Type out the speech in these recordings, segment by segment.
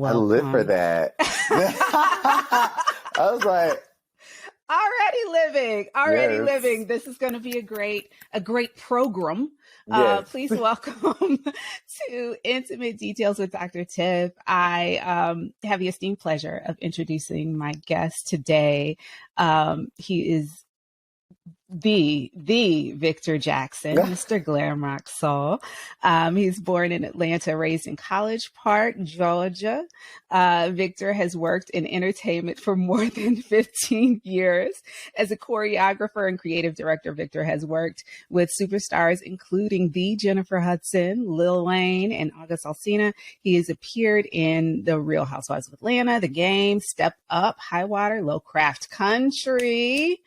I live for welcome. that. I was like, Already yes, living. This is going to be a great program. yes. Please welcome to Intimate Details with Dr. Tiff. I have the esteemed pleasure of introducing my guest today. He is the Victor Jackson, Mr. Glam Rock Soul. He's born in Atlanta, raised in College Park, Georgia. Victor has worked in entertainment for more than 15 years. As a choreographer and creative director, Victor has worked with superstars including the Jennifer Hudson, Lil Wayne, and August Alsina. He has appeared in The Real Housewives of Atlanta, The Game, Step Up, High Water, Low Craft Country,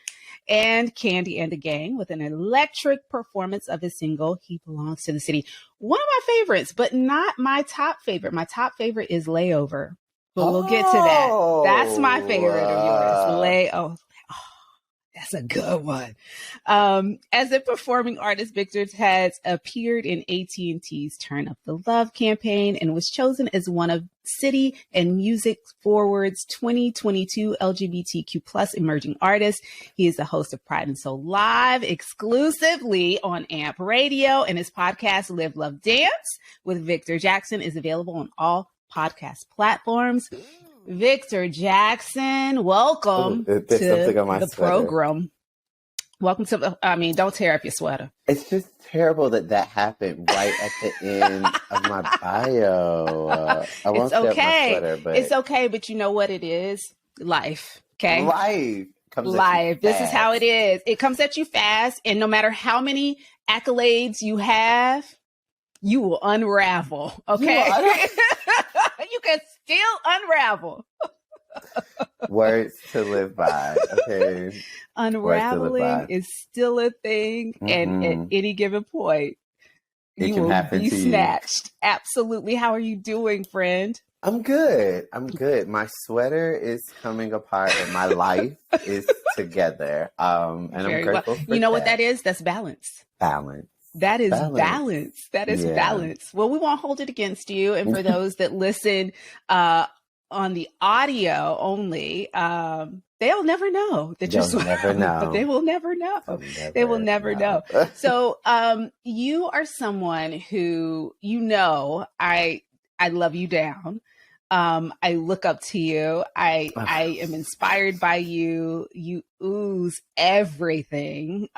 and Candy and the Gang with an electric performance of his single, He Belongs to the City. One of my favorites, but not my top favorite. My top favorite is Layover, but we'll get to that. That's my favorite of yours. Layover. That's a good one. As a performing artist, Victor has appeared in AT&T's Turn Up the Love campaign and was chosen as one of City and Music Forward's 2022 LGBTQ plus emerging artists. He is the host of Pride and Soul Live exclusively on AMP Radio, and his podcast, Live, Love, Dance with Victor Jackson, is available on all podcast platforms. Victor Jackson, welcome to the program. Welcome to don't tear up your sweater. It's just terrible that happened right at the end of my bio. I won't tear up my sweater, but it's okay. But you know what it is? Life. Okay. Life comes Life. This is how it is. It comes at you fast, and no matter how many accolades you have, you will unravel. Okay. You can still unravel. Words to live by. Okay. Unraveling is still a thing. Mm-hmm. And at any given point, you will be snatched. Absolutely. How are you doing, friend? I'm good. My sweater is coming apart and my life is together. And very I'm grateful for you know what that is? That's balance. Balance. That is balance. That is balance. Well, we won't hold it against you. And for those that listen on the audio only, they'll never know that you're sweating. But they will never know. They will never know. So you are someone who, I love you down. I look up to you. I am inspired by you. You ooze everything.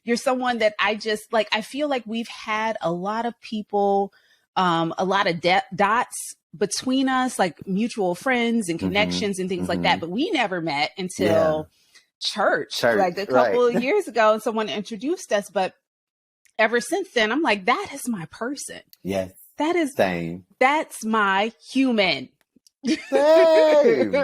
You're someone that I just I feel like we've had a lot of people, a lot of dots between us, like mutual friends and connections and things like that. But we never met until church, like a couple of years ago, and someone introduced us. But ever since then, I'm like, that is my person. Yes. That is same. That's my human. Same.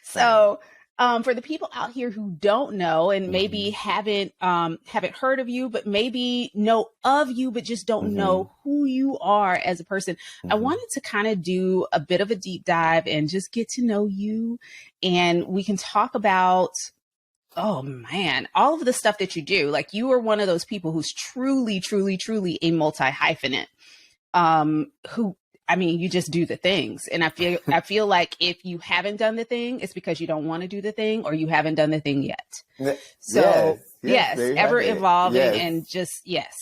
So, for the people out here who don't know and maybe haven't heard of you, but maybe know of you, but just don't know who you are as a person, I wanted to kind of do a bit of a deep dive and just get to know you, and we can talk about, oh man, all of the stuff that you do. Like, you are one of those people who's truly, truly, truly a multi-hyphenate. You just do the things. And I feel like if you haven't done the thing, it's because you don't want to do the thing, or you haven't done the thing yet. So yes, ever evolving and just, yes.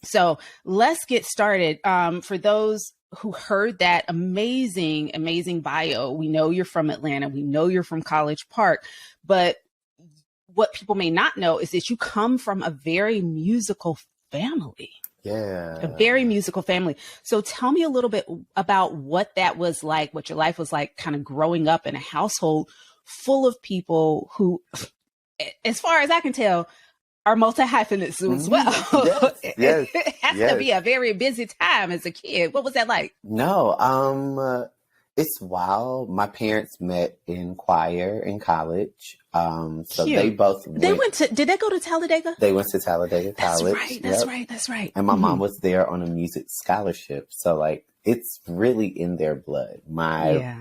So let's get started. For those who heard that amazing, amazing bio, we know you're from Atlanta. We know you're from College Park, but what people may not know is that you come from a very musical family. Yeah. A very musical family. So tell me a little bit about what that was like, what your life was like, kind of growing up in a household full of people who, as far as I can tell, are multi-hyphenates as well. Yes. It has to be a very busy time as a kid. What was that like? No, it's wild. My parents met in choir in college. So Cute. they both did they go to Talladega? They went to Talladega College. That's right. And my mom was there on a music scholarship. So it's really in their blood. My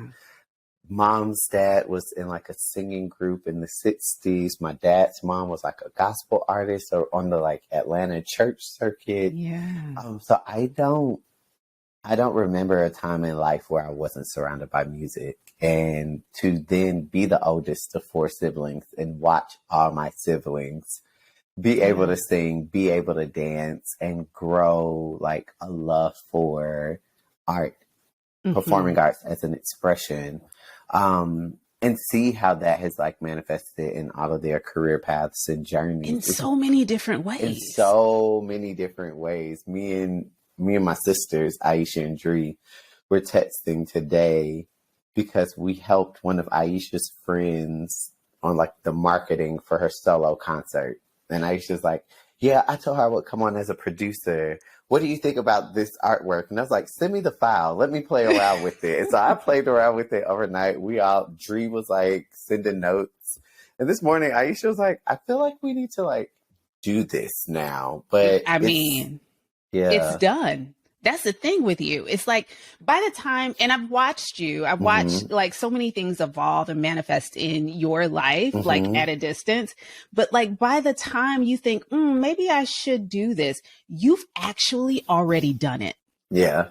mom's dad was in a singing group in the 60s. My dad's mom was a gospel artist or on the Atlanta church circuit. Yeah. So I don't I don't remember a time in life where I wasn't surrounded by music. And to then be the oldest of four siblings and watch all my siblings be able to sing, be able to dance, and grow like a love for art, performing arts as an expression, and see how that has like manifested in all of their career paths and journeys in so many different ways. In so many different ways. Me and my sisters, Aisha and Dree, were texting today because we helped one of Aisha's friends on like the marketing for her solo concert. And Aisha's like, yeah, I told her I would come on as a producer. What do you think about this artwork? And I was like, send me the file. Let me play around with it. And so I played around with it overnight. Dree was like sending notes. And this morning, Aisha was like, I feel like we need to like do this now. But I mean, it's done. That's the thing with you. It's like by the time, and I've watched like so many things evolve and manifest in your life, like at a distance. But like by the time you think, maybe I should do this, you've actually already done it. Yeah.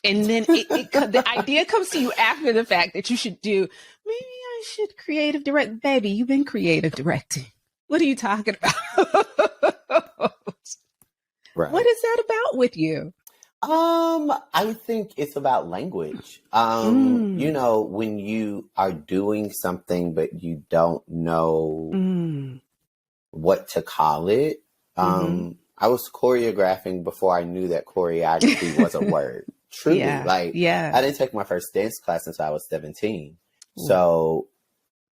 And then the idea comes to you after the fact that you should do, maybe I should creative direct. Baby, you've been creative directing. What are you talking about? Right. What is that about with you? I think it's about language. You know, when you are doing something, but you don't know what to call it. I was choreographing before I knew that choreography was a word. Truly. I didn't take my first dance class until I was 17. So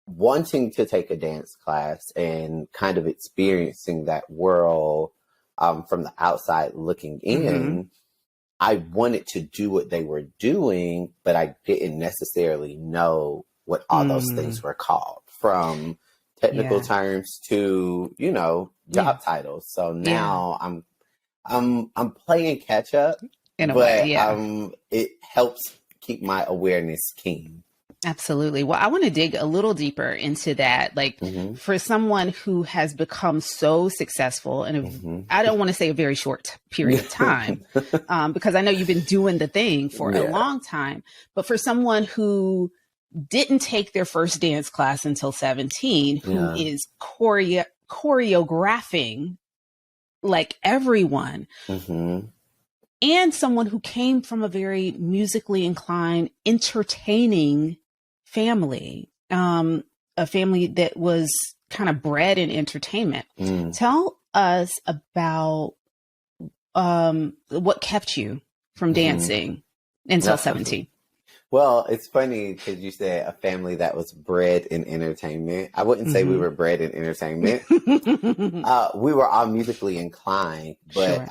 wanting to take a dance class and kind of experiencing that world, from the outside looking in, I wanted to do what they were doing, but I didn't necessarily know what all those things were called, from technical terms to, you know, job titles. So now I'm playing catch up, in a way, it helps keep my awareness keen. Absolutely. Well, I want to dig a little deeper into that. Like for someone who has become so successful in I don't want to say a very short period of time, because I know you've been doing the thing for a long time, but for someone who didn't take their first dance class until 17, who is choreographing like everyone, and someone who came from a very musically inclined, entertaining family, a family that was kind of bred in entertainment. Tell us about what kept you from dancing until 17. Well, it's funny because you said a family that was bred in entertainment. I wouldn't say we were bred in entertainment. We were all musically inclined, but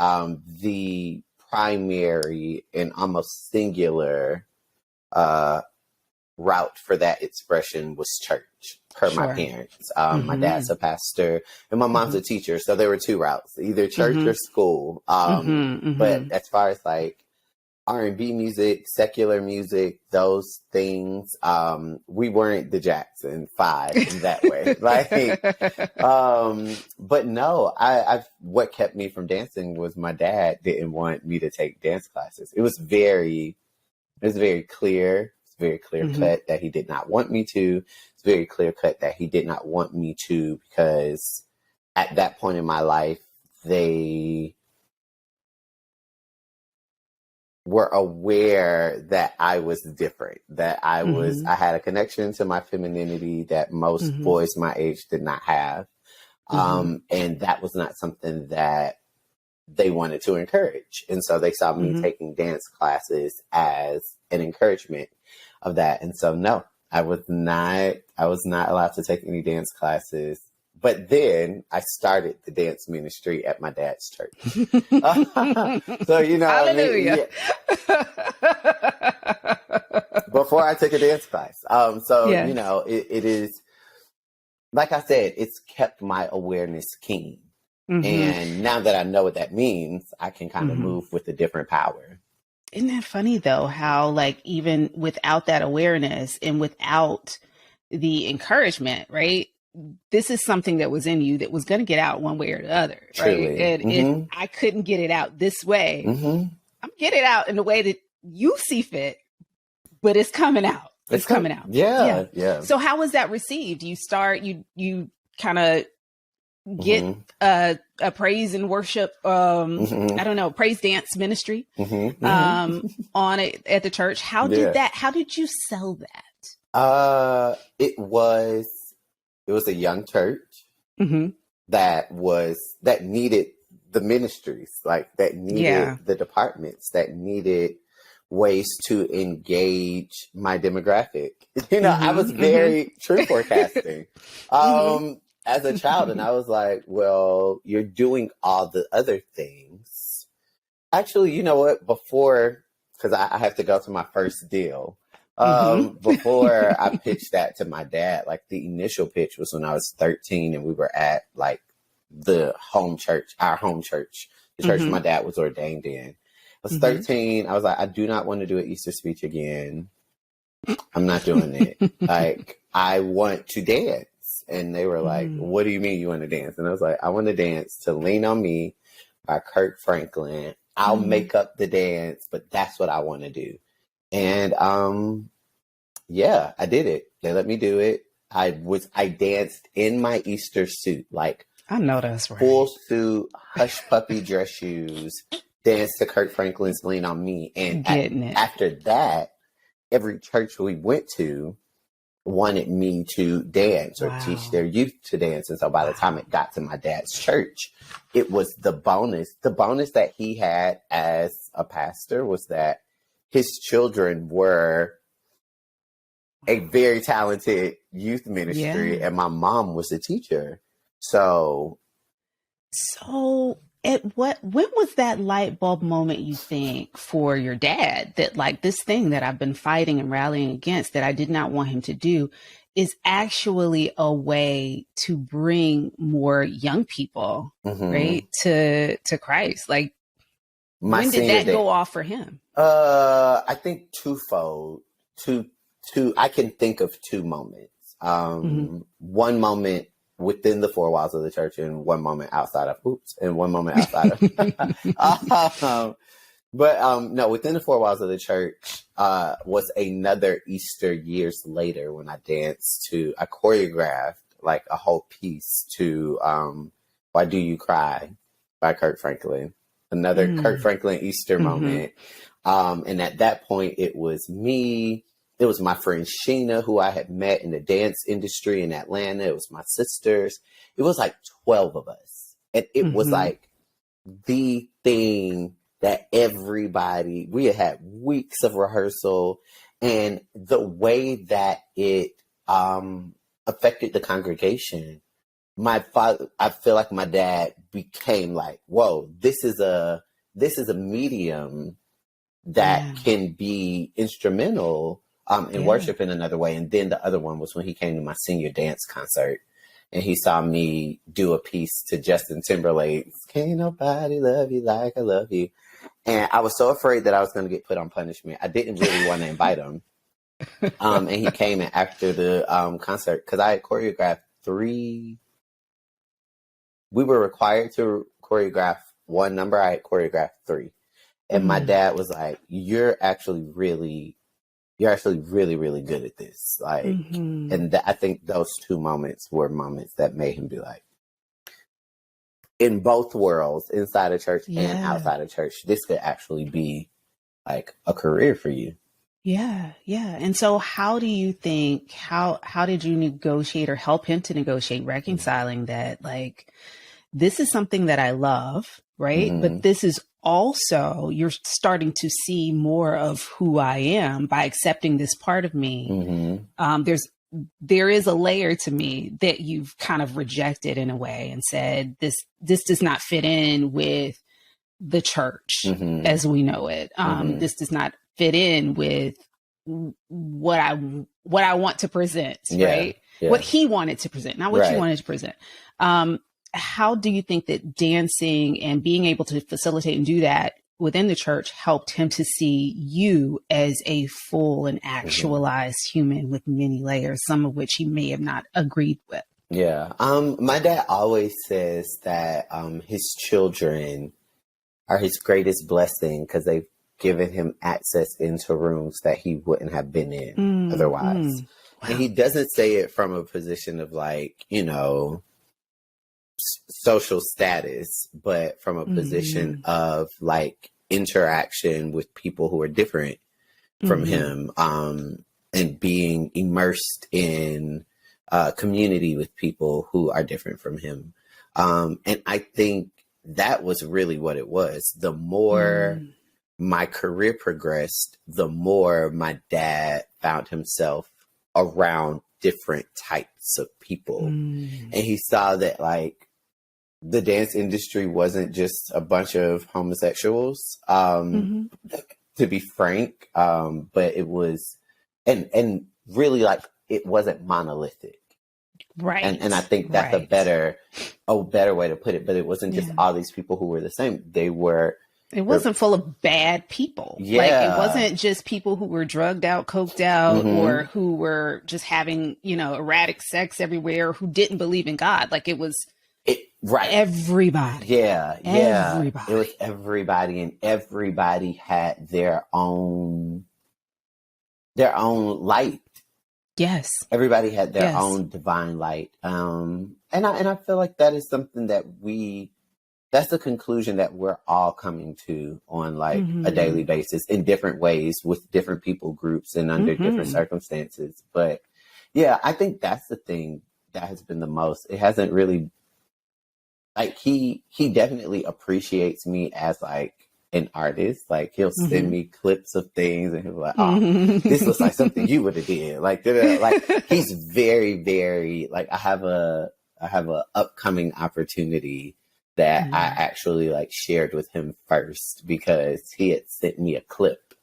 the primary and almost singular route for that expression was church, per my parents. My dad's a pastor and my mom's a teacher. So there were two routes, either church or school. But as far as like R&B music, secular music, those things, we weren't the Jackson 5 in that way. But no, what kept me from dancing was my dad didn't want me to take dance classes. It was very clear. It's very clear cut that he did not want me to. It's very clear cut that he did not want me to, because at that point in my life, they were aware that I was different, that I had a connection to my femininity that most boys my age did not have. And that was not something that they wanted to encourage. And so they saw me taking dance classes as an encouragement of that. And so, no, I was not allowed to take any dance classes. But then I started the dance ministry at my dad's church. So, you know, hallelujah. Before I took a dance class. You know, it is, like I said, it's kept my awareness keen. And now that I know what that means, I can kind of move with a different power. Isn't that funny though, how like even without that awareness and without the encouragement, right? This is something that was in you that was going to get out one way or the other, right? Truly. And I couldn't get it out this way. I'm getting it out in the way that you see fit, but it's coming out. It's coming out. Yeah. So how was that received? You kind of get a praise and worship, I don't know, praise dance ministry on it at the church. How did you sell that? It was a young church that needed the ministries, like that needed the departments, that needed ways to engage my demographic. I was very true forecasting as a child. And I was like, well, you're doing all the other things. Actually, you know what? Before, because I have to go to my first deal. Before I pitched that to my dad, like the initial pitch was when I was 13 and we were at like our home church, the church my dad was ordained in. I was 13. I was like, I do not want to do an Easter speech again. I'm not doing it. Like, I want to dance. And they were like, what do you mean you want to dance? And I was like, I want to dance to Lean on Me by Kirk Franklin. I'll make up the dance, but that's what I want to do. And I did it. They let me do it. I danced in my Easter suit, like I know that's right. Full suit, hush puppy dress shoes, danced to Kirk Franklin's Lean on Me. And after that, every church we went to wanted me to dance or teach their youth to dance. And so by the time it got to my dad's church, it was the bonus. The bonus that he had as a pastor was that his children were a very talented youth ministry, and my mom was a teacher. So when was that light bulb moment, you think, for your dad, that like this thing that I've been fighting and rallying against that I did not want him to do is actually a way to bring more young people, right, to Christ? Like, when did that go off for him? I think twofold. I can think of two moments. One moment within the four walls of the church and one moment outside of, no, within the four walls of the church was another Easter years later when I choreographed like a whole piece to Why Do You Cry by Kirk Franklin. Another Kirk Franklin Easter moment. And at that point, it was me. It was my friend Sheena, who I had met in the dance industry in Atlanta. It was my sisters. It was like 12 of us. And it was like the thing that we had weeks of rehearsal. And the way that it affected the congregation, my father, I feel like my dad became like, whoa, this is a medium that can be instrumental in worship in another way. And then the other one was when he came to my senior dance concert and he saw me do a piece to Justin Timberlake's Can't Nobody Love You Like I Love You. And I was so afraid that I was going to get put on punishment. I didn't really want to invite him. And he came in after the concert because I had choreographed 3. We were required to choreograph one number. I had choreographed 3. And my dad was like, you're actually really, really good at this. Like, and I think those two moments were moments that made him be like, in both worlds, inside of church and outside of church, this could actually be like a career for you. Yeah. And so how do you think, how did you negotiate or help him to negotiate reconciling that, like, this is something that I love, right? But this is also, you're starting to see more of who I am by accepting this part of me. There is a layer to me that you've kind of rejected in a way and said, this does not fit in with the church as we know it. This does not fit in with what I want to present, right? Yeah. What he wanted to present, not what you wanted to present. How do you think that dancing and being able to facilitate and do that within the church helped him to see you as a full and actualized human with many layers, some of which he may have not agreed with? Yeah. My dad always says that his children are his greatest blessing because they given him access into rooms that he wouldn't have been in otherwise. Wow. And he doesn't say it from a position of like, you know, social status, but from a position of like interaction with people who are different from him, and being immersed in community with people who are different from him. And I think that was really what it was. The more my career progressed, the more my dad found himself around different types of people. And he saw that like the dance industry wasn't just a bunch of homosexuals, to be frank, but it was, and really like it wasn't monolithic. Right. And I think that's a better way to put it, but it wasn't just all these people who were the same. It wasn't full of bad people. Yeah. Like it wasn't just people who were drugged out, coked out, or who were just having, you know, erratic sex everywhere, who didn't believe in God. Like it was everybody. Yeah. Everybody. It was everybody, and everybody had their own light. Yes. Everybody had their own divine light. And I feel like that is something that that's the conclusion that we're all coming to on like a daily basis in different ways with different people groups and under different circumstances. But yeah, I think that's the thing that has been the most. It hasn't really, like, he definitely appreciates me as like an artist. Like he'll send me clips of things and he'll be like, oh, this looks like something you would have did. Like he's very, very like, I have a upcoming opportunity that I actually like shared with him first, because he had sent me a clip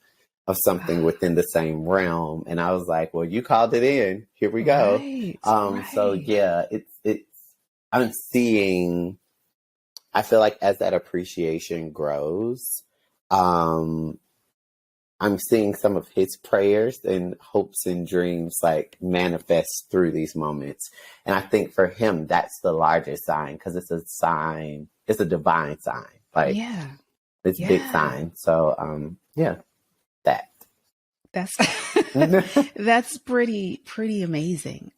of something within the same realm. And I was like, well, you called it in, here we go. So yeah, it's, I'm seeing, I feel like as that appreciation grows, I'm seeing some of his prayers and hopes and dreams like manifest through these moments. And I think for him, that's the largest sign, because it's a sign, it's a divine sign. Like, it's a big sign. So, that's pretty amazing.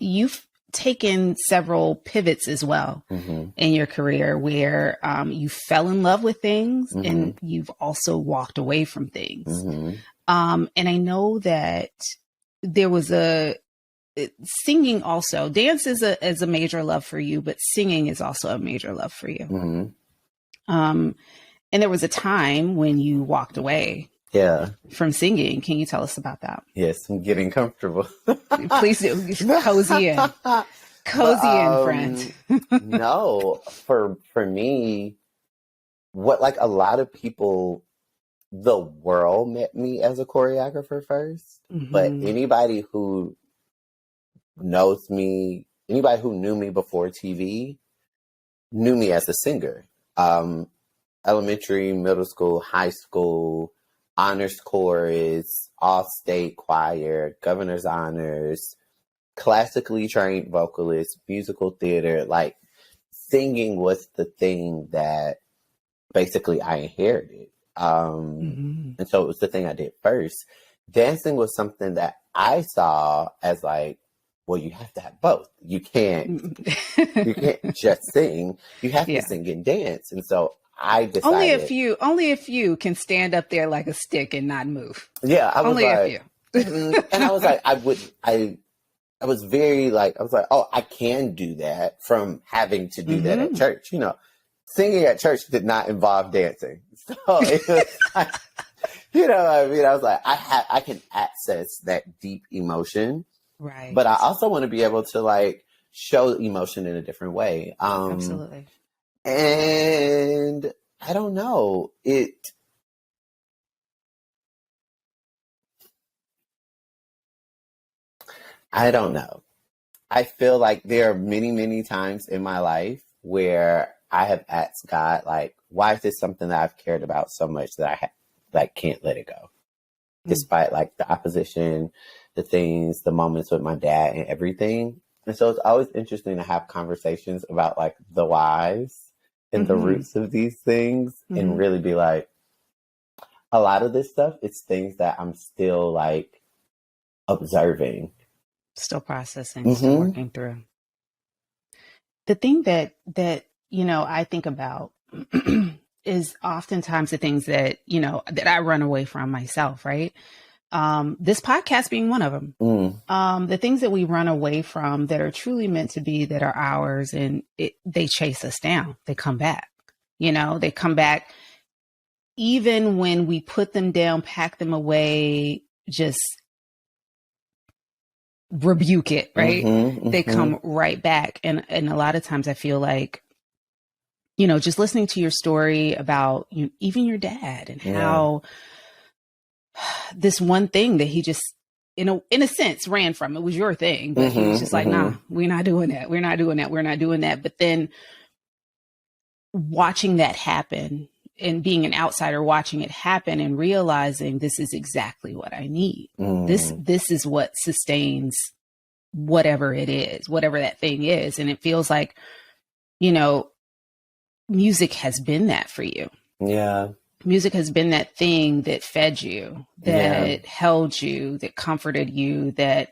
You've taken several pivots as well in your career where you fell in love with things and you've also walked away from things. And I know that there was singing also. Dance is a major love for you, but singing is also a major love for you. And there was a time when you walked away from singing. Can you tell us about that? Yes, I'm getting comfortable. Please do. Cozy in. Friend. No, for me, what like a lot of people, the world met me as a choreographer first, but anybody who knows me, anybody who knew me before TV, knew me as a singer. Elementary, middle school, high school, honors chorus, all-state choir, governor's honors, classically trained vocalist, musical theater. Like, singing was the thing that basically I inherited. And so it was the thing I did first. Dancing was something that I saw as like, well, you have to have both. You can't just sing. You have to sing and dance. And so I decided only a few can stand up there like a stick and not move. Yeah, I was only like, a few. And I was like, I was very like, I was like, oh, I can do that from having to do that at church. You know, singing at church did not involve dancing. So it was like, you know what I mean? I was like, I can access that deep emotion. Right. But I also want to be able to like show emotion in a different way. Absolutely. And I don't know, I don't know. I feel like there are many, many times in my life where I have asked God, like, why is this something that I've cared about so much that I can't let it go? Despite like the opposition, the things, the moments with my dad and everything. And so it's always interesting to have conversations about like the whys and the roots of these things and really be like, a lot of this stuff, it's things that I'm still like observing. Still processing, still working through. The thing that I think about is oftentimes the things that, that I run away from myself, right? This podcast being one of them. The things that we run away from that are truly meant to be, that are ours, and they chase us down. They come back, they come back even when we put them down, pack them away, just rebuke it, right? They come right back. And a lot of times I feel like, just listening to your story about even your dad and how this one thing that he just, in a sense, ran from, it was your thing, but he was just like, nah, we're not doing that. We're not doing that. We're not doing that. But then watching that happen and being an outsider, watching it happen and realizing this is exactly what I need. This is what sustains whatever it is, whatever that thing is. And it feels like, music has been that for you. Yeah. Music has been that thing that fed you, that held you, that comforted you, that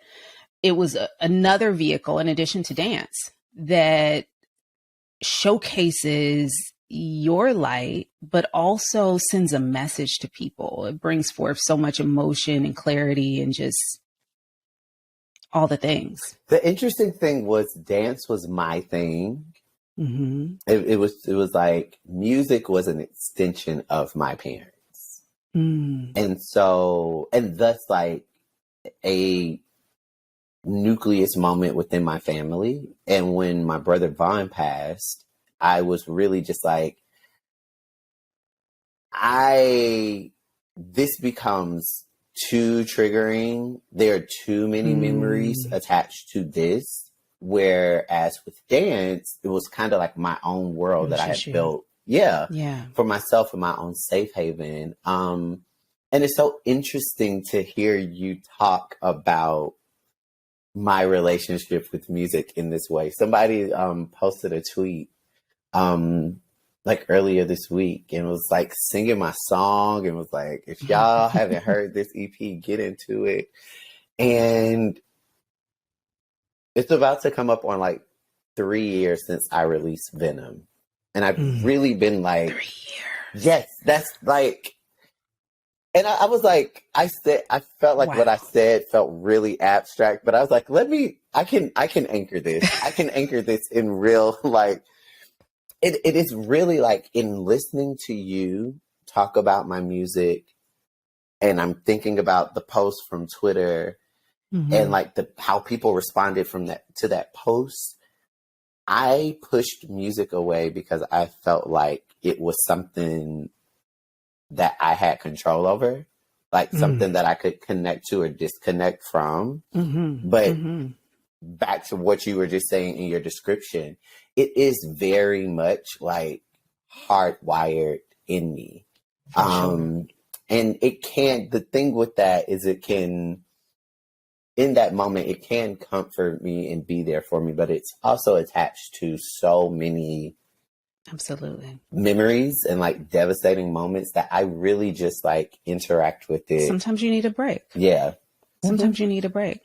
it was another vehicle in addition to dance that showcases your light, but also sends a message to people. It brings forth so much emotion and clarity and just all the things. The interesting thing was dance was my thing. It was like music was an extension of my parents. And thus like a nucleus moment within my family. And when my brother Vaughn passed, I was really just like, this becomes too triggering. There are too many memories attached to this. Whereas with dance, it was kind of like my own world that I had built. For myself in my own safe haven. And it's so interesting to hear you talk about my relationship with music in this way. Somebody posted a tweet like earlier this week and was like singing my song and was like, if y'all haven't heard this EP, get into it. And it's about to come up on like 3 years since I released Venom. And I've really been like, 3 years. Yes, that's like, and I was like, I felt like what I said felt really abstract, but I was like, I can anchor this. I can anchor this in real, like, it is really like in listening to you talk about my music, and I'm thinking about the post from Twitter and like how people responded to that post. I pushed music away because I felt like it was something that I had control over, like something that I could connect to or disconnect from. But back to what you were just saying in your description, it is very much like hardwired in me. Sure. And the thing with that is in that moment, it can comfort me and be there for me, but it's also attached to so many memories and like devastating moments that I really just like interact with it. Sometimes you need a break. Yeah. Sometimes you need a break.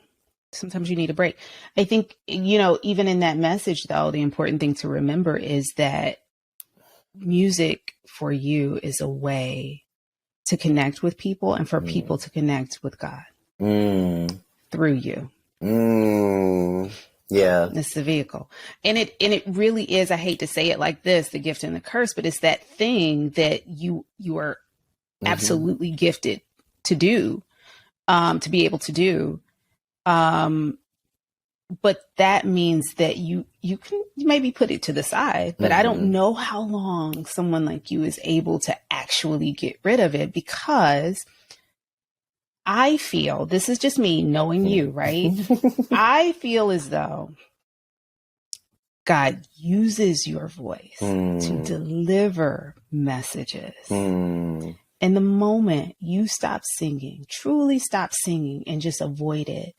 Sometimes you need a break. I think, even in that message though, the important thing to remember is that music for you is a way to connect with people and for people to connect with God through you. Yeah. It's the vehicle. And it really is, I hate to say it like this, the gift and the curse, but it's that thing that you are absolutely gifted to do, to be able to do. But that means that you can maybe put it to the side, but I don't know how long someone like you is able to actually get rid of it, because I feel, this is just me knowing you, right? I feel as though God uses your voice to deliver messages. And the moment you stop singing, truly stop singing and just avoid it,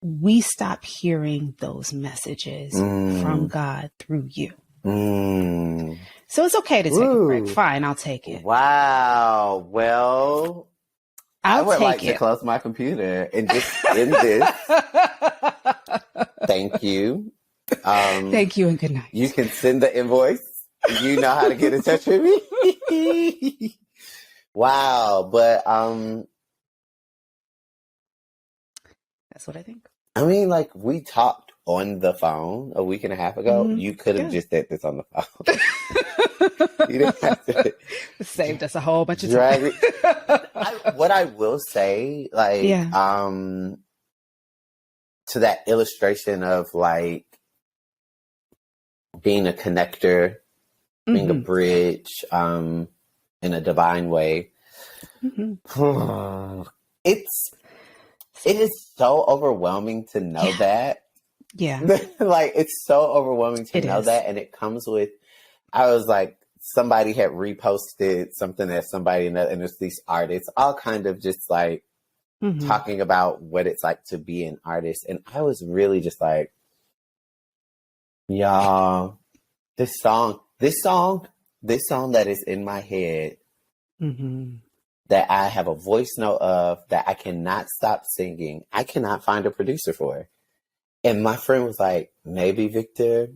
we stop hearing those messages from God through you. So it's okay to take a break. Fine, I'll take it. Wow. Well, I would like to close my computer and just end this. Thank you. Thank you and good night. You can send the invoice. You know how to get in touch with me. Wow. But that's what I think. I mean, like, we talked on the phone a week and a half ago. Mm-hmm. You could have just said this on the phone. You didn't have to. Saved us a whole bunch of time. What I will say, like, to that illustration of, like, being a connector, being a bridge, in a divine way. Mm-hmm. It is so overwhelming to know that. Yeah. Like, it's so overwhelming to know that. And it comes with, I was like, somebody had reposted something that somebody, and it's these artists, all kind of just like talking about what it's like to be an artist. And I was really just like, y'all, this song that is in my head, that I have a voice note of, that I cannot stop singing, I cannot find a producer for. And my friend was like, maybe, Victor,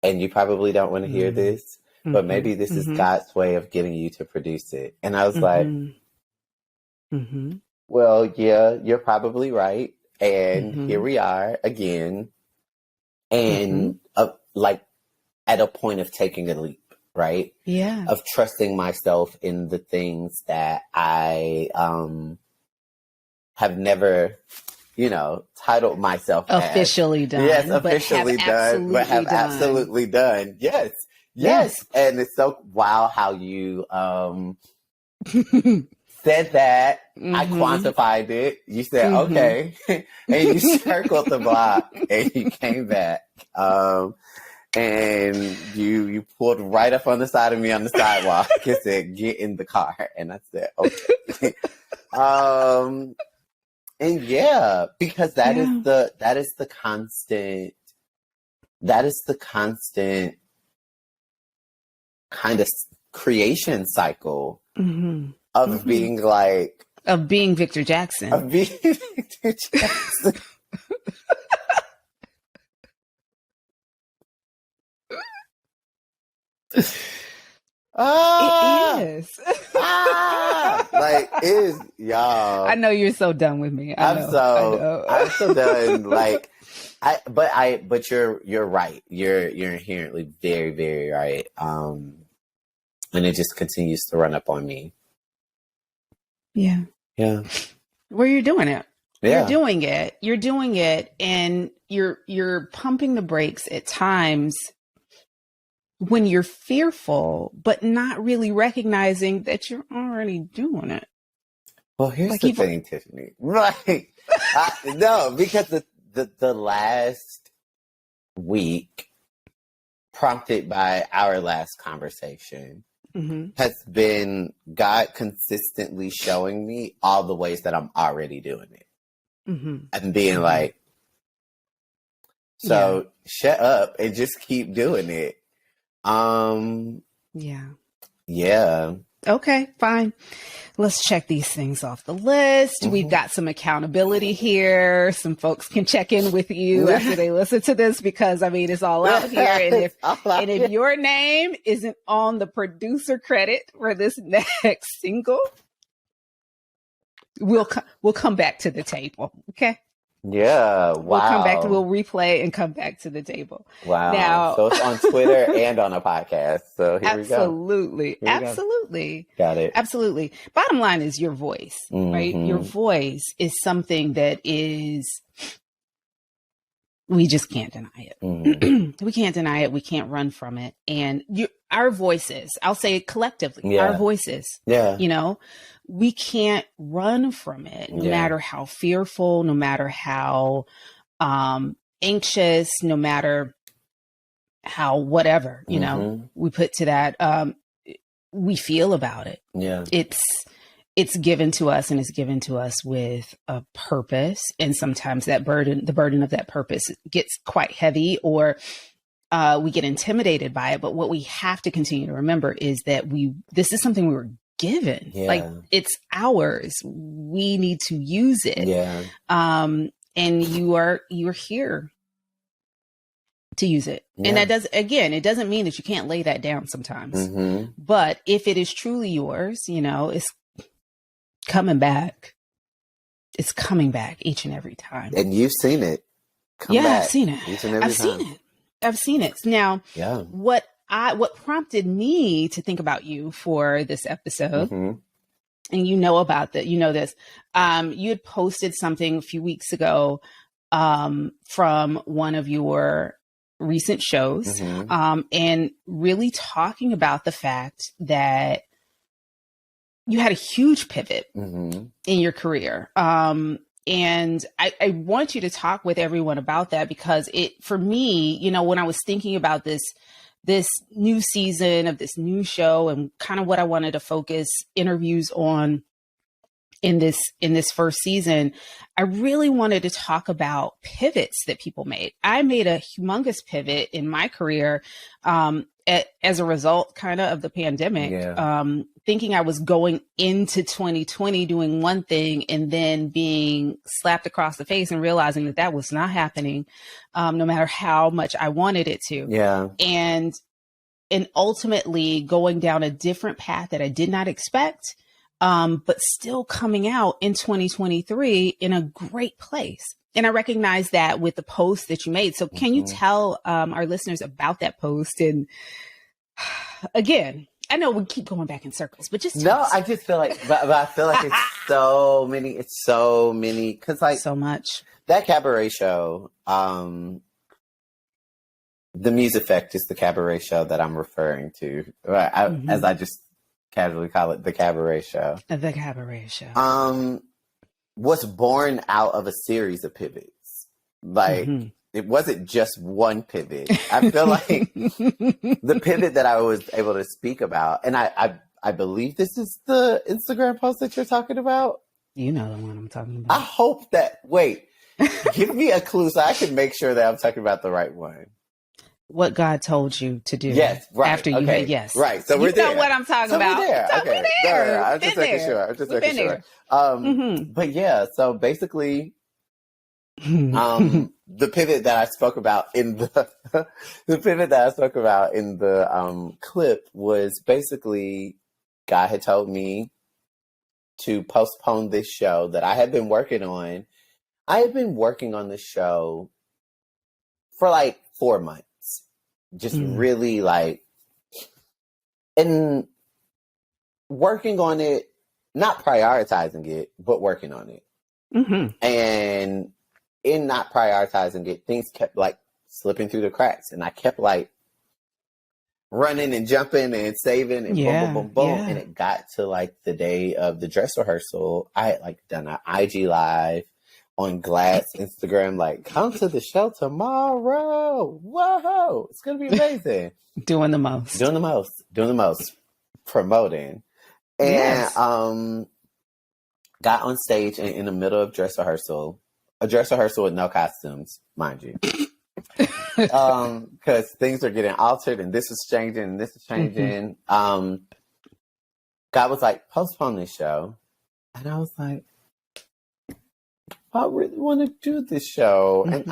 and you probably don't want to hear this, but maybe this is God's way of getting you to produce it. And I was like, well, yeah, you're probably right. And here we are again. And like at a point of taking a leap, right? Yeah. Of trusting myself in the things that I have never, titled myself officially as. done. Yes, officially done, but have absolutely done. Yes. And it's so wow how you said that. I quantified it. You said, okay. And you circled the block and you came back. And you pulled right up on the side of me on the sidewalk and said, get in the car. And I said, okay. And yeah, because that is the constant kind of creation cycle of being like, of being Victor Jackson. Of being Victor Jackson. It is. Like, it is, y'all. I know you're so done with me. I'm so done. Like, but you're right. You're inherently very, very right. And it just continues to run up on me. Yeah. Yeah. Well, you're doing it. Yeah. You're doing it, and you're pumping the brakes at times when you're fearful, but not really recognizing that you're already doing it. Well, here's the thing, Tiffany. Right. No, because the last week, prompted by our last conversation, has been God consistently showing me all the ways that I'm already doing it. And being like, so shut up and just keep doing it. Yeah. Okay, fine. Let's check these things off the list. We've got some accountability here. Some folks can check in with you after they listen to this, because I mean, it's all out here. And if your name isn't on the producer credit for this next single, we'll come back to the table. Okay. Yeah. Wow. We'll replay and come back to the table. Wow. Now, so it's on Twitter and on a podcast. So here we go. Absolutely. Got it. Absolutely. Bottom line is your voice, right? Your voice is something that we just can't deny it. We can't deny it. We can't run from it. And our voices, I'll say it collectively, our voices, we can't run from it, no matter how fearful, no matter how anxious, no matter how whatever, we put to that, we feel about it. Yeah. It's given to us, and it's given to us with a purpose. And sometimes the burden of that purpose gets quite heavy, or we get intimidated by it. But what we have to continue to remember is that this is something we were given. Yeah. Like, it's ours. We need to use it. Yeah. And you're here to use it. Yeah. And it doesn't mean that you can't lay that down sometimes. But if it is truly yours, it's coming back. It's coming back each and every time. And you've seen it. I've seen it. Each and every time. I've seen it. Now, yeah. What prompted me to think about you for this episode, and about that, this, you had posted something a few weeks ago from one of your recent shows, and really talking about the fact that you had a huge pivot in your career. And I want you to talk with everyone about that, because for me, when I was thinking about this new season of this new show and kind of what I wanted to focus interviews on in this first season, I really wanted to talk about pivots that people made. I made a humongous pivot in my career as a result kind of the pandemic, thinking I was going into 2020 doing one thing and then being slapped across the face and realizing that was not happening, no matter how much I wanted it to. Yeah. And ultimately going down a different path that I did not expect, but still coming out in 2023 in a great place. And I recognize that with the post that you made. So can you tell our listeners about that post? And again, I know we keep going back in circles, but just I just feel like, but I feel like it's so many, because like so much. That cabaret show, The Muse Effect is the cabaret show that I'm referring to, as I just casually call it, the cabaret show. The cabaret show. Was born out of a series of pivots. Like, it wasn't just one pivot. I feel like the pivot that I was able to speak about, and I believe this is the Instagram post that you're talking about. You know the one I'm talking about. I hope give me a clue so I can make sure that I'm talking about the right one. What God told you to do. Yes, right. After you had, yes. Right. So we're there. You know what I'm talking about. We're there. We're there. No, I'm just making sure. But yeah, so basically, the pivot that I spoke about in the clip was basically God had told me to postpone this show that I had been working on. I had been working on this show for like 4 months. Just really and working on it, not prioritizing it, but working on it. And in not prioritizing it, things kept slipping through the cracks. And I kept running and jumping and saving and boom, boom, boom, boom. Yeah. And it got to the day of the dress rehearsal. I had done an IG live on Glass Instagram, come to the show tomorrow. Whoa, it's gonna be amazing. Doing the most, promoting, and got on stage in the middle of a dress rehearsal with no costumes, mind you, because things are getting altered and this is changing and this is changing. God was like, postpone this show, and I was like, I really want to do this show, and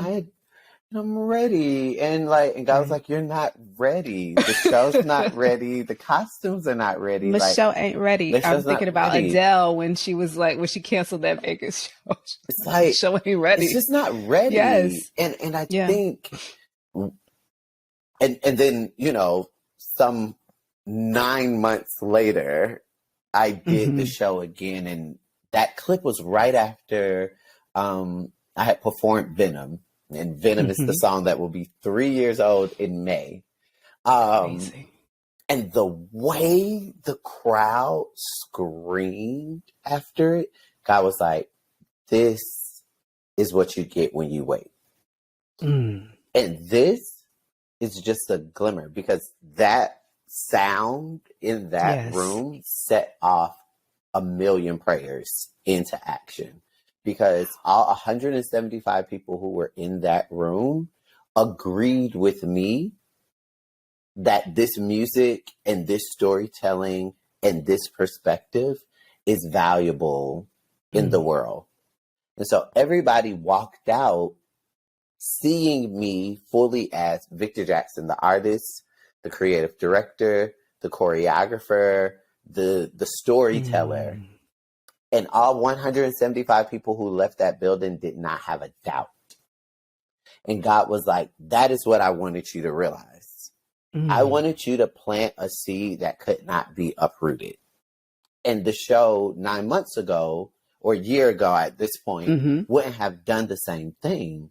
I'm ready. And God was like, you're not ready. The show's not ready. The costumes are not ready. Michelle ain't ready. I'm thinking about Adele when she was when she canceled that Vegas show. It's the show ain't ready. It's just not ready. Yes. And I think, and then, some 9 months later, I did the show again. And that clip was right after I had performed Venom, and Venom is the song that will be 3 years old in May. Amazing. And the way the crowd screamed after it, God was like, this is what you get when you wait. And this is just a glimmer, because that sound in that room set off a million prayers into action. Because all 175 people who were in that room agreed with me that this music and this storytelling and this perspective is valuable in the world. And so everybody walked out seeing me fully as Victor Jackson, the artist, the creative director, the choreographer, the storyteller. And all 175 people who left that building did not have a doubt. And God was like, that is what I wanted you to realize. I wanted you to plant a seed that could not be uprooted. And the show 9 months ago or a year ago at this point wouldn't have done the same thing.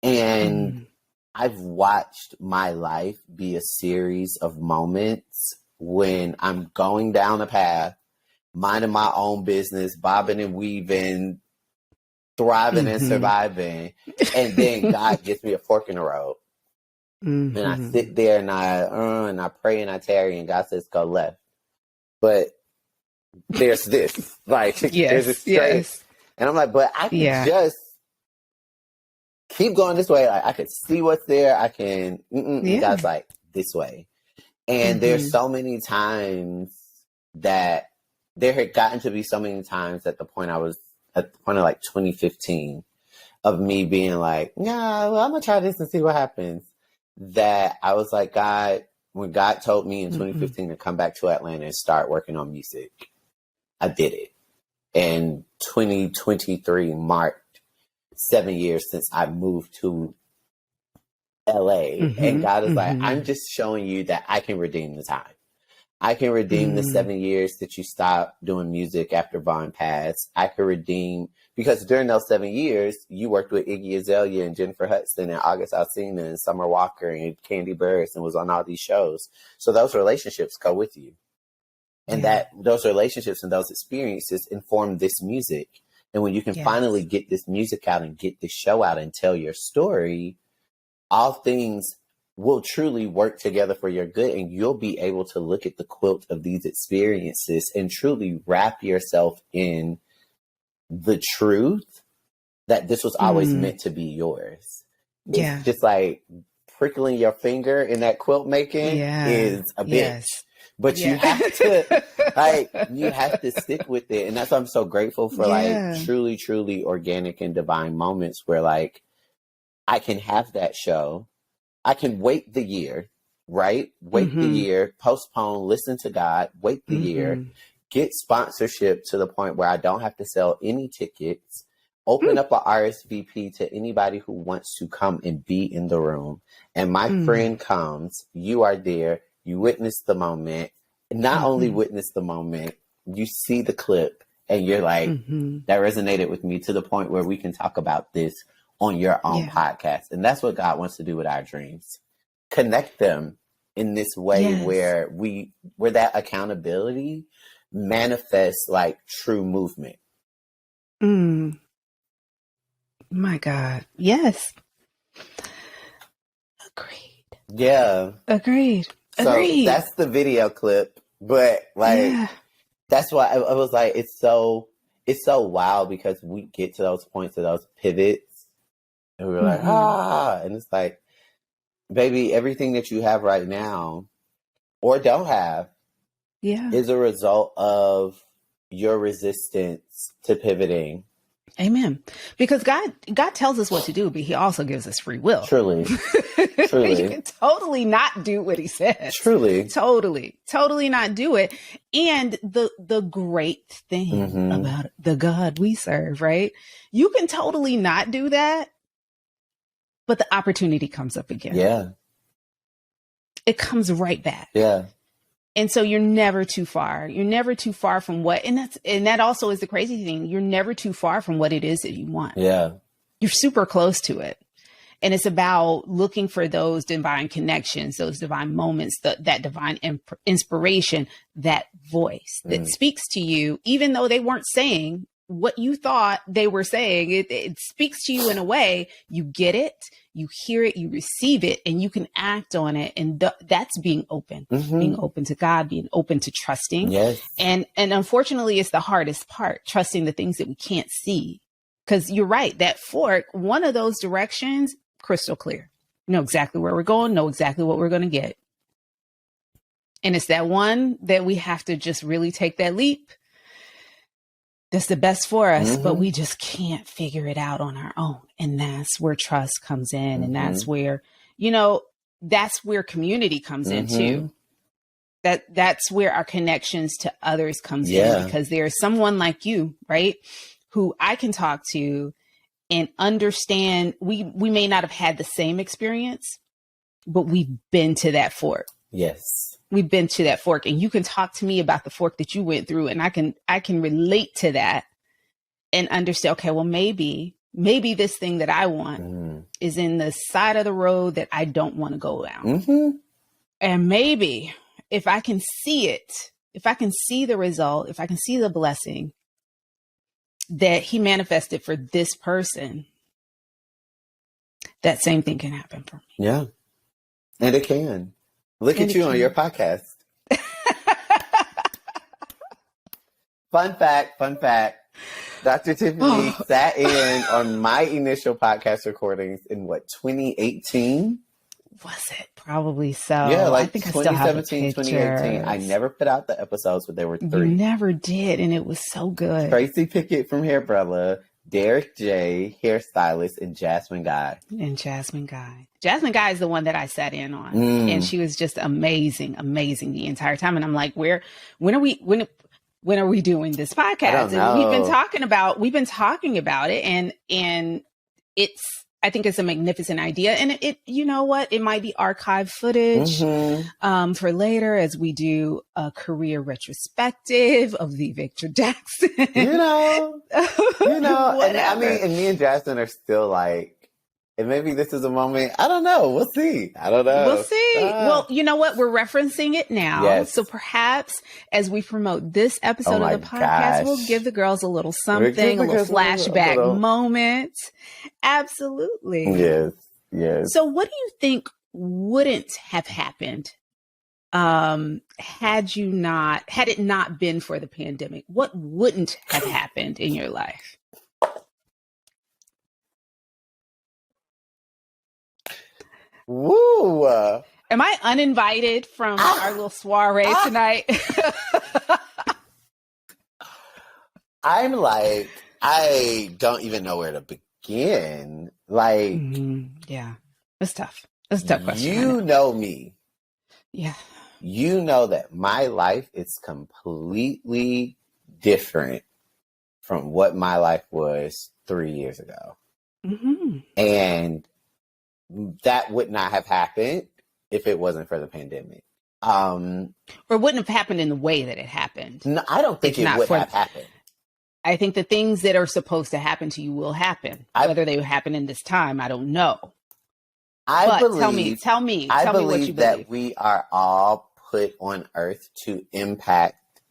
And I've watched my life be a series of moments when I'm going down a path, minding my own business, bobbing and weaving, thriving and surviving. And then God gives me a fork in the road. And I sit there and I pray and I tarry, and God says, go left. But there's this, like, there's a straight. And I'm like, but I can just keep going this way. Like, I can see what's there. I can, and God's like, this way. And there's so many times that there had gotten to be so many times at the point of like 2015 of me being like, nah, well, I'm gonna try this and see what happens. That I was like, God, when God told me in 2015 to come back to Atlanta and start working on music, I did it. And 2023 marked 7 years since I moved to LA. And God is like, I'm just showing you that I can redeem the time. I can redeem the 7 years that you stopped doing music after Vaughn passed. I can redeem, because during those 7 years, you worked with Iggy Azalea and Jennifer Hudson and August Alsina and Summer Walker and Candy Burris and was on all these shows. So those relationships go with you. And that those relationships and those experiences inform this music. And when you can finally get this music out and get this show out and tell your story, all things will truly work together for your good, and you'll be able to look at the quilt of these experiences and truly wrap yourself in the truth that this was always meant to be yours. It's just like prickling your finger in that quilt making is a bitch. But you have to, like, you have to stick with it. And that's why I'm so grateful for like truly, truly organic and divine moments where like I can have that show. I can wait the year, right? Wait the year, postpone, listen to God, wait the year, get sponsorship to the point where I don't have to sell any tickets, open up a RSVP to anybody who wants to come and be in the room. And my friend comes, you are there, you witness the moment, not only witness the moment, you see the clip and you're like, that resonated with me to the point where we can talk about this on your own podcast. And that's what God wants to do with our dreams. Connect them in this way where that accountability manifests like true movement. My God. Yes. Agreed. Yeah. Agreed. So that's the video clip. But like, that's why I was like, it's so wild because we get to those points of those pivots. And we were like, and it's like, baby, everything that you have right now or don't have is a result of your resistance to pivoting. Amen. Because God tells us what to do, but he also gives us free will. Truly. You can totally not do what he says. Truly. Totally not do it. And the great thing about the God we serve, right? You can totally not do that, but the opportunity comes up again. Yeah. It comes right back. Yeah. And so you're never too far. You're never too far from and that also is the crazy thing. You're never too far from what it is that you want. Yeah. You're super close to it. And it's about looking for those divine connections, those divine moments, that divine inspiration, that voice that speaks to you, even though they weren't saying what you thought they were saying. It speaks to you in a way, you get it, you hear it, you receive it, and you can act on it. And that's being open to God, being open to trusting. Yes. And unfortunately, it's the hardest part, trusting the things that we can't see. Because you're right, that fork, one of those directions, crystal clear. Know exactly where we're going, know exactly what we're going to get. And it's that one that we have to just really take that leap. That's the best for us, but we just can't figure it out on our own. And that's where trust comes in. And that's where, that's where community comes in too. That's where our connections to others comes in, because there's someone like you, right, who I can talk to and understand. We may not have had the same experience, but we've been to that fork. Yes. We've been to that fork, and you can talk to me about the fork that you went through, and I can relate to that and understand, okay, well, maybe this thing that I want is in the side of the road that I don't want to go down. And maybe if I can see it, if I can see the result, if I can see the blessing that he manifested for this person, that same thing can happen for me. Yeah. And it can. Look at you on your podcast. Fun fact. Dr. Tiffany sat in on my initial podcast recordings in 2018? Was it? Probably so. Yeah, like I think 2017, 2018. I never put out the episodes, but there were 3. You never did, and it was so good. Tracy Pickett from Hairbrella, Derek J, hairstylist, and Jasmine Guy. Jasmine Guy is the one that I sat in on, and she was just amazing the entire time. And I'm like, when are we doing this podcast? And we've been talking about it, and I think it's a magnificent idea. And it you know what? It might be archive footage for later as we do a career retrospective of the Victor Jackson. And I mean, and me and Jackson are still like, and maybe this is a moment. I don't know. We'll see. We'll see. Well, you know what? We're referencing it now. Yes. So perhaps as we promote this episode of the podcast, we'll give the girls a little something, a little flashback moment. Absolutely. Yes. So what do you think wouldn't have happened had it not been for the pandemic? What wouldn't have happened in your life? Woo! Am I uninvited from our little soiree tonight? I'm like, I don't even know where to begin. Like, yeah, it's tough. It's a tough question. You know me. Yeah. You know that my life is completely different from what my life was 3 years ago. And that would not have happened if it wasn't for the pandemic. Or wouldn't have happened in the way that it happened. No, I don't think it would have happened. I think the things that are supposed to happen to you will happen. Whether they happen in this time, I don't know. Tell me what you believe. That we are all put on earth to impact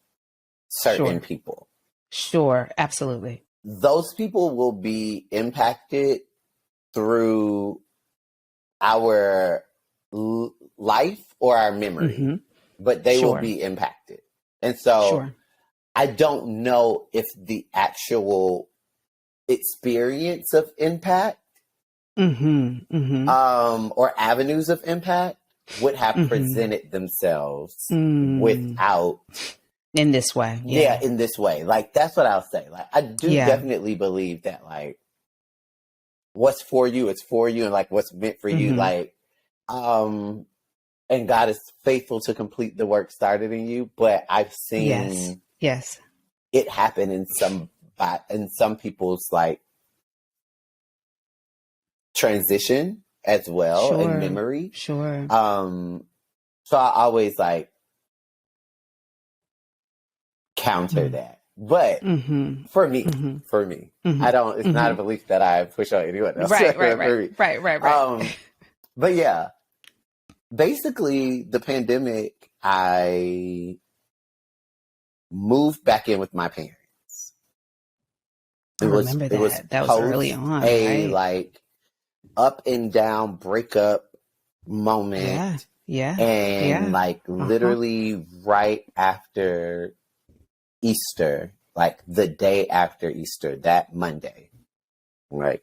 certain people. Sure, absolutely. Those people will be impacted through our life or our memory, but they will be impacted. And so I don't know if the actual experience of impact or avenues of impact would have presented themselves without in this way. In this way. Like, that's what I'll say. Like, I do definitely believe that, like, what's for you, it's for you, and like what's meant for you, like, and God is faithful to complete the work started in you. But I've seen it happen in some people's like transition as well in memory. So I always like counter that. But for me, I don't. It's not a belief that I push on anyone else. Right. But yeah, basically, the pandemic, I moved back in with my parents. It was early on. Like up and down breakup moment. Like literally right after Easter, like the day after Easter, that Monday, right?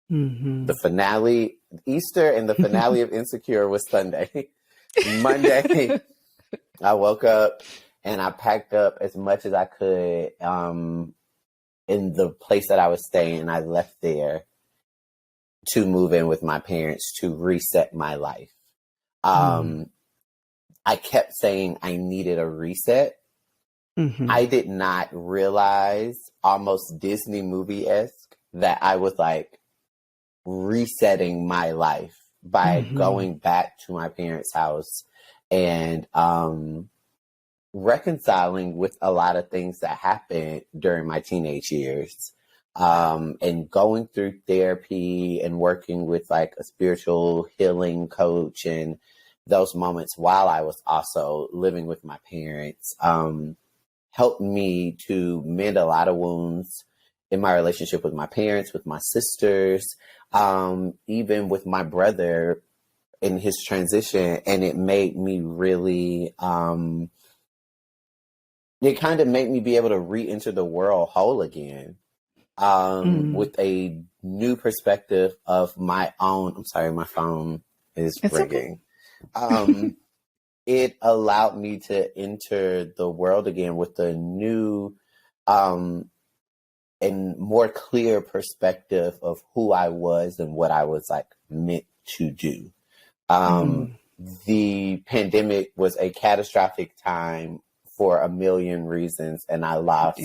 The finale, Easter, and the finale of Insecure was Sunday. Monday, I woke up and I packed up as much as I could in the place that I was staying. I left there to move in with my parents to reset my life. I kept saying I needed a reset. I did not realize, almost Disney movie-esque, that I was like resetting my life by going back to my parents' house and reconciling with a lot of things that happened during my teenage years. And going through therapy and working with like a spiritual healing coach and those moments while I was also living with my parents helped me to mend a lot of wounds in my relationship with my parents, with my sisters, even with my brother in his transition. And it made me really, it kind of made me be able to re-enter the world whole again. With a new perspective of my own. I'm sorry, my phone is ringing. Okay. It allowed me to enter the world again with a new and more clear perspective of who I was and what I was like meant to do. The pandemic was a catastrophic time for a million reasons, and I lost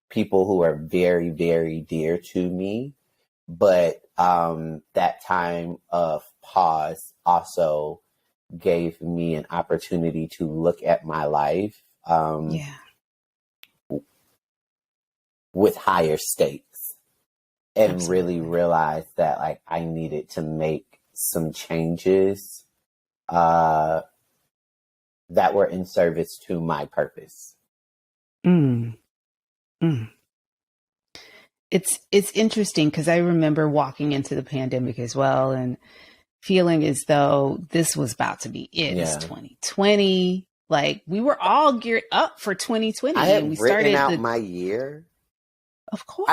people who are very, very dear to me. But that time of pause also gave me an opportunity to look at my life with higher stakes and really realize that like I needed to make some changes that were in service to my purpose. It's interesting because I remember walking into the pandemic as well and feeling as though this was about to be it. It's 2020. Like we were all geared up for 2020. I had and we written started out my year. Of course.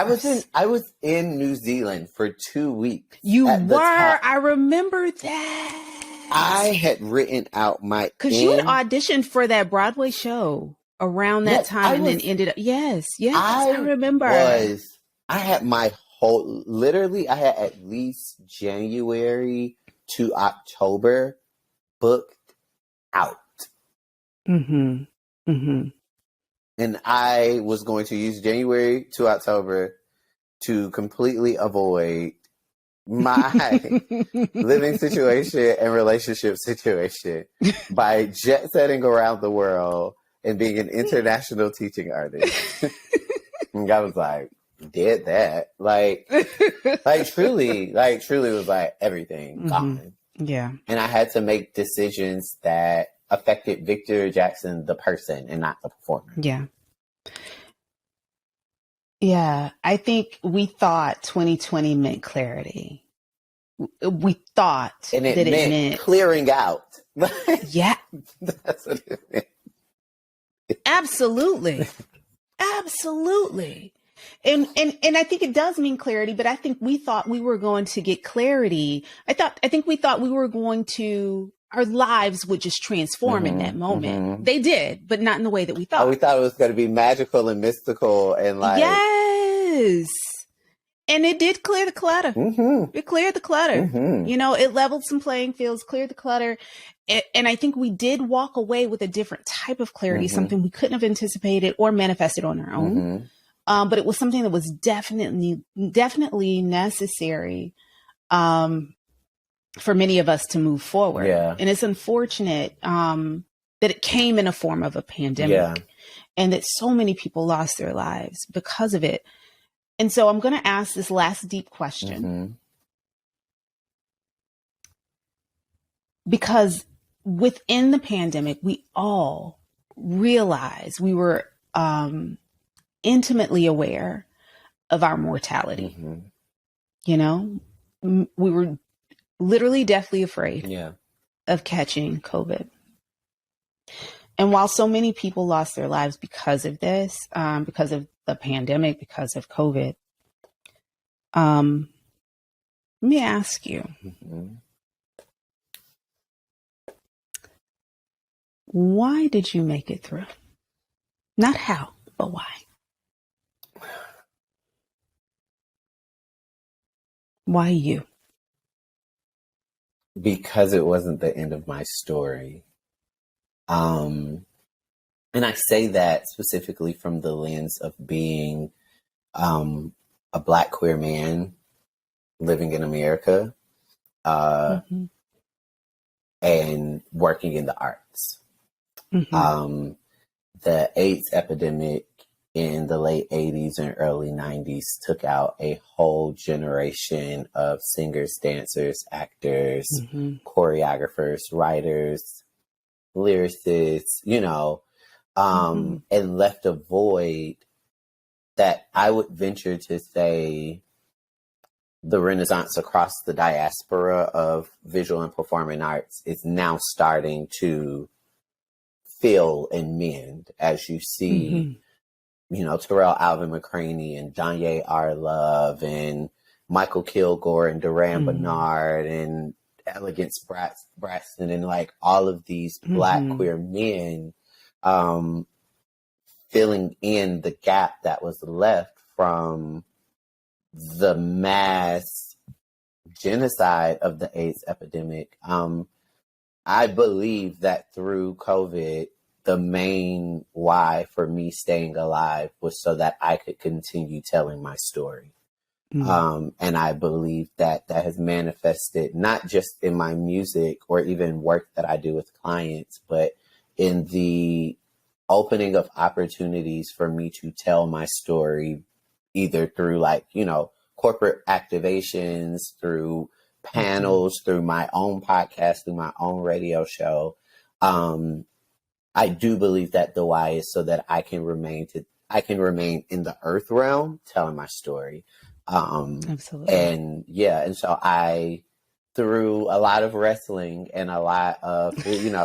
I was in New Zealand for 2 weeks. You were. I remember that. I had written out my because you had auditioned for that Broadway show around that time and then ended up. Yes, I remember. I had my whole, literally, I had at least January to October booked out. And I was going to use January to October to completely avoid my living situation and relationship situation by jet setting around the world and being an international teaching artist. And I was like, did that. Like truly was like everything gone. Yeah. And I had to make decisions that affected Victor Jackson, the person, and not the performer. Yeah. Yeah. I think we thought 2020 meant clarity. We thought and it meant clearing out. Yeah. That's what it meant. Absolutely. Absolutely. And I think it does mean clarity, but I think we thought we were going to get clarity. I think we thought we were going to, our lives would just transform in that moment. They did, but not in the way that we thought. Oh, we thought it was going to be magical and mystical and like. Yes. And it did clear the clutter. It cleared the clutter. You know, it leveled some playing fields, cleared the clutter. And I think we did walk away with a different type of clarity, something we couldn't have anticipated or manifested on our own. But it was something that was definitely necessary for many of us to move forward. Yeah. And it's unfortunate that it came in a form of a pandemic and that so many people lost their lives because of it. And so I'm going to ask this last deep question. Because within the pandemic, we all realized we were intimately aware of our mortality. You know, we were literally deathly afraid of catching COVID. And while so many people lost their lives because of this, because of the pandemic, because of COVID, let me ask you, Why did you make it through? Not how, but why? Why you? Because it wasn't the end of my story. And I say that specifically from the lens of being a Black queer man living in America and working in the arts. The AIDS epidemic in the late 80s and early 90s took out a whole generation of singers, dancers, actors, choreographers, writers, lyricists, and left a void that I would venture to say the renaissance across the diaspora of visual and performing arts is now starting to fill and mend as you see, Terrell Alvin McCraney and Danye R. Love and Michael Kilgore and Duran Bernard and Elegance Braxton and like all of these Black queer men filling in the gap that was left from the mass genocide of the AIDS epidemic. I believe that through COVID, the main why for me staying alive was so that I could continue telling my story. And I believe that that has manifested not just in my music or even work that I do with clients, but in the opening of opportunities for me to tell my story, either through corporate activations, through panels, through my own podcast, through my own radio show. I do believe that the why is so that I can remain in the earth realm telling my story. Absolutely. And so I, through a lot of wrestling and a lot of,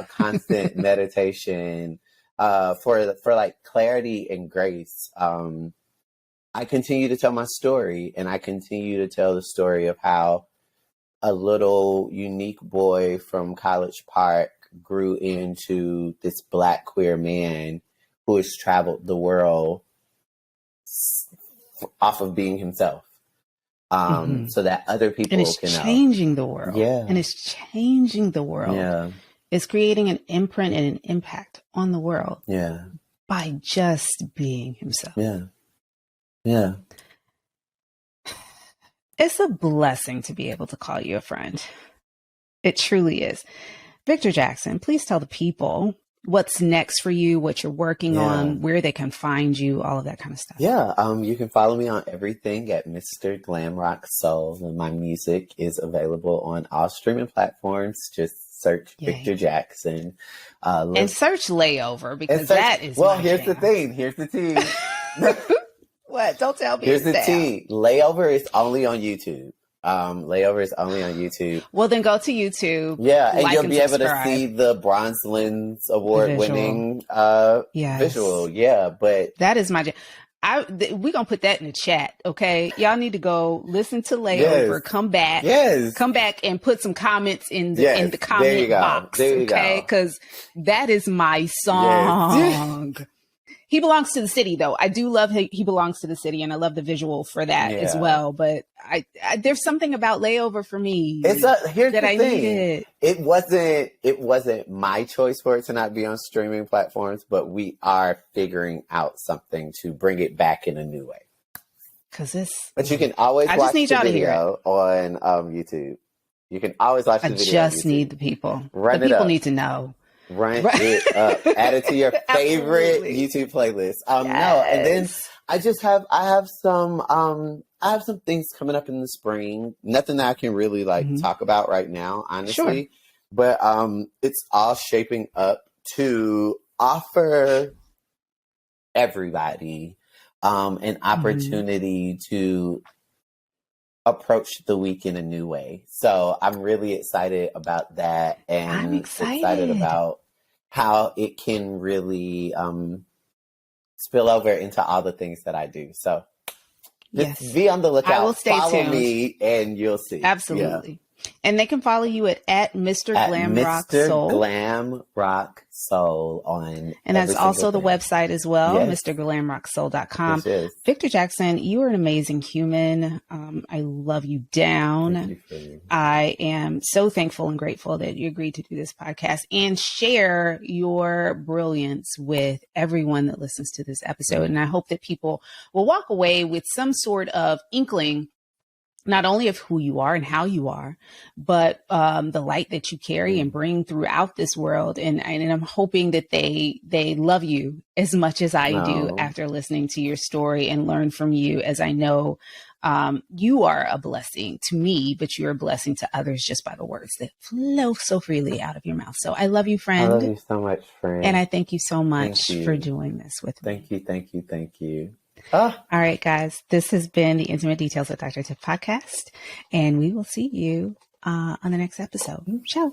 constant meditation, for like clarity and grace, I continue to tell my story, and I continue to tell the story of how a little unique boy from College Park grew into this Black queer man who has traveled the world off of being himself. So that other people and it's can changing the world. Yeah. And it's changing the world. Yeah. It's creating an imprint and an impact on the world. Yeah. By just being himself. Yeah. Yeah. It's a blessing to be able to call you a friend. It truly is. Victor Jackson, please tell the people what's next for you, what you're working on, where they can find you, all of that kind of stuff. Yeah. You can follow me on everything at Mr. Glamrock Soul, and my music is available on all streaming platforms. Just search Victor Jackson. And search Layover, because that is here's the thing. Here's the tea. What? Don't tell me. Here's the tea. Layover is only on YouTube. Layover is only on YouTube. Well, then go to YouTube. Yeah, and you'll be able to see the Bronze Lens Award-winning visual. Yeah, but that is my jam. We're going to put that in the chat, okay? Y'all need to go listen to Layover, come back and put some comments in the comment box, okay? Because that is my song. Yes. He belongs to the city, though. I do love he belongs to the city, and I love the visual for that as well. But I there's something about Layover for me. Here's that I needed. It wasn't my choice for it to not be on streaming platforms, but we are figuring out something to bring it back in a new way. But you can always watch the video on YouTube. You can always watch the video. I just need the people. The people need to know. Run it up. Add it to your favorite YouTube playlist. No, and then I have some things coming up in the spring. Nothing that I can really talk about right now, honestly. Sure. But it's all shaping up to offer everybody an opportunity to approach the week in a new way. So I'm really excited about that, and I'm excited about how it can really spill over into all the things that I do. So just be on the lookout. I will stay Follow tuned. Me and you'll see. Absolutely. And they can follow you at Mr. Glam Rock Mr. Soul. Glam Rock Soul on and that's also the thing. website as well, yes. MrGlamRockSoul.com. Yes. Victor Jackson, you are an amazing human. I love you down. Thank you. I am so thankful and grateful that you agreed to do this podcast and share your brilliance with everyone that listens to this episode. And I hope that people will walk away with some sort of inkling, not only of who you are and how you are, but the light that you carry and bring throughout this world. And I'm hoping that they love you as much as I do after listening to your story and learn from you, as I know you are a blessing to me, but you're a blessing to others just by the words that flow so freely out of your mouth. So I love you, friend. I love you so much, friend. And I thank you so much for doing this with me. Thank you. All right, guys, this has been the Intimate Details with Dr. Tiff podcast, and we will see you on the next episode. Ciao.